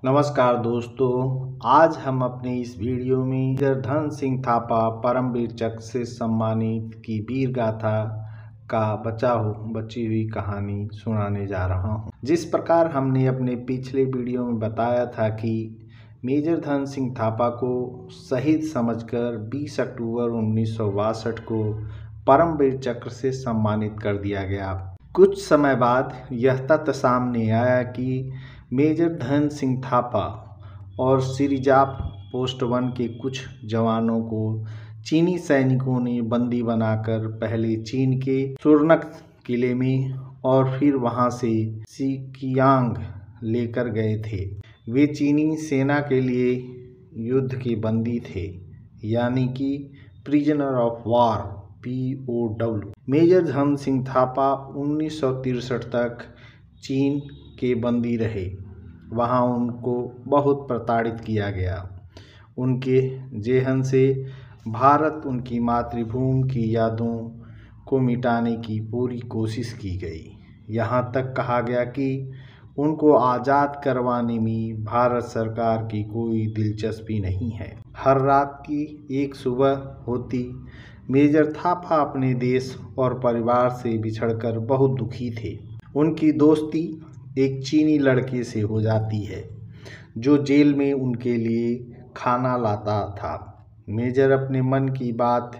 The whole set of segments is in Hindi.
नमस्कार दोस्तों, आज हम अपने इस वीडियो में मेजर धन सिंह थापा परमवीर चक्र से सम्मानित की वीर गाथा का बची हुई कहानी सुनाने जा रहा हूं। जिस प्रकार हमने अपने पिछले वीडियो में बताया था कि मेजर धन सिंह थापा को शहीद समझकर 20 अक्टूबर 1962 को परमवीर चक्र से सम्मानित कर दिया गया। कुछ समय बाद यह तथ्य सामने आया कि मेजर धन सिंह थापा और सिरिजाप पोस्ट 1 के कुछ जवानों को चीनी सैनिकों ने बंदी बनाकर पहले चीन के सुरनक किले में और फिर वहां से सिकियांग लेकर गए थे। वे चीनी सेना के लिए युद्ध के बंदी थे, यानी कि prisoner of war POW। Major Dhan Singh Thapa 1963 तक चीन के बंदी रहे। वहाँ उनको बहुत प्रताड़ित किया गया। उनके जेहन से भारत उनकी मातृभूमि की यादों को मिटाने की पूरी कोशिश की गई। यहाँ तक कहा गया कि उनको आज़ाद करवाने में भारत सरकार की कोई दिलचस्पी नहीं है। हर रात की एक सुबह होती, मेजर थापा अपने देश और परिवार से बिछड़कर बहुत दुखी थे। उनकी दोस्ती एक चीनी लड़के से हो जाती है जो जेल में उनके लिए खाना लाता था। मेजर अपने मन की बात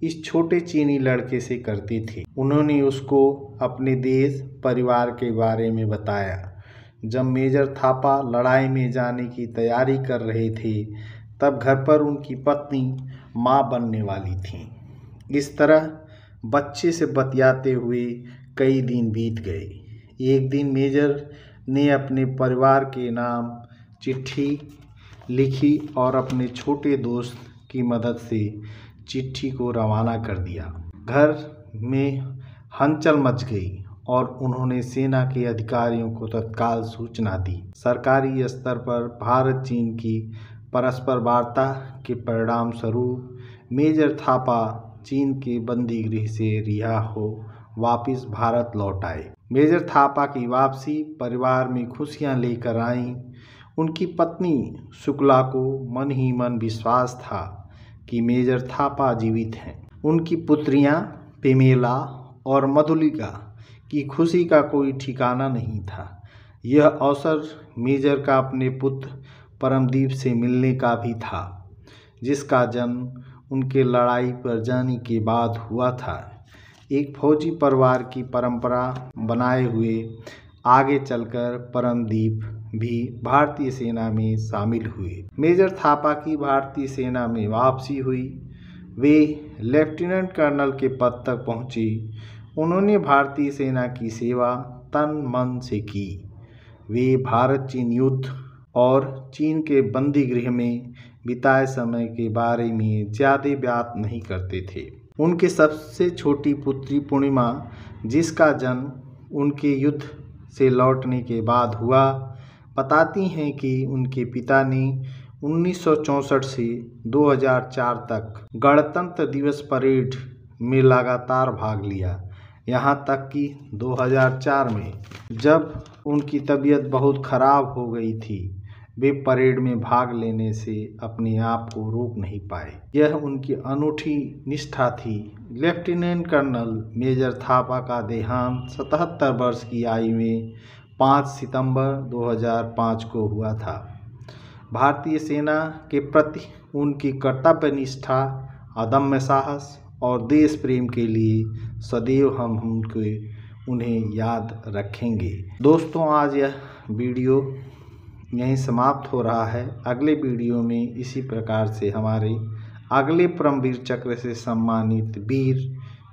इस छोटे चीनी लड़के से करते थे। उन्होंने उसको अपने देश परिवार के बारे में बताया। जब मेजर थापा लड़ाई में जाने की तैयारी कर रहे थे, तब घर पर उनकी पत्नी मां बनने वाली थी। इस तरह बच्चे से बतियाते हुए कई दिन बीत गए। एक दिन मेजर ने अपने परिवार के नाम चिट्ठी लिखी और अपने छोटे दोस्त की मदद से चिट्ठी को रवाना कर दिया। घर में हलचल मच गई और उन्होंने सेना के अधिकारियों को तत्काल सूचना दी। सरकारी स्तर पर भारत चीन की परस्पर वार्ता के परिणाम स्वरूप मेजर थापा चीन के बंदी गृह से रिहा हो वापस भारत लौट आए। मेजर थापा की वापसी परिवार में खुशियां लेकर आई। उनकी पत्नी शुक्ला को मन ही मन विश्वास था कि मेजर थापा जीवित हैं। उनकी पुत्रियां पेमेला और मधुलिका की खुशी का कोई ठिकाना नहीं था। यह अवसर मेजर का अपने पुत्र परमदीप से मिलने का भी था, जिसका जन्म उनके लड़ाई पर जाने के बाद हुआ था। एक फौजी परिवार की परंपरा बनाए हुए आगे चलकर परमदीप भी भारतीय सेना में शामिल हुए। मेजर थापा की भारतीय सेना में वापसी हुई। वे लेफ्टिनेंट कर्नल के पद तक पहुंचे। उन्होंने भारतीय सेना की सेवा तन मन से की। वे भारत चीन युद्ध और चीन के बंदी गृह में बिताए समय के बारे में ज़्यादा बात नहीं करते थे। उनके सबसे छोटी पुत्री पूर्णिमा, जिसका जन्म उनके युद्ध से लौटने के बाद हुआ, बताती हैं कि उनके पिता ने 1964 से 2004 तक गणतंत्र दिवस परेड में लगातार भाग लिया। यहाँ तक कि 2004 में जब उनकी तबीयत बहुत खराब हो गई थी, वे परेड में भाग लेने से अपने आप को रोक नहीं पाए। यह उनकी अनूठी निष्ठा थी। लेफ्टिनेंट कर्नल मेजर थापा का देहांत 77 वर्ष की आयु में 5 सितंबर 2005 को हुआ था। भारतीय सेना के प्रति उनकी कर्तव्य निष्ठा, अदम्य साहस और देश प्रेम के लिए सदैव हम उन्हें याद रखेंगे। दोस्तों, आज यह वीडियो यहीं समाप्त हो रहा है। अगले वीडियो में इसी प्रकार से हमारे अगले परमवीर चक्र से सम्मानित वीर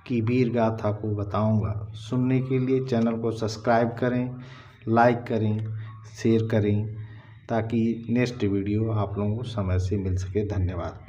की वीर गाथा को बताऊंगा। सुनने के लिए चैनल को सब्सक्राइब करें, लाइक करें, शेयर करें, ताकि नेक्स्ट वीडियो आप लोगों को समय से मिल सके। धन्यवाद।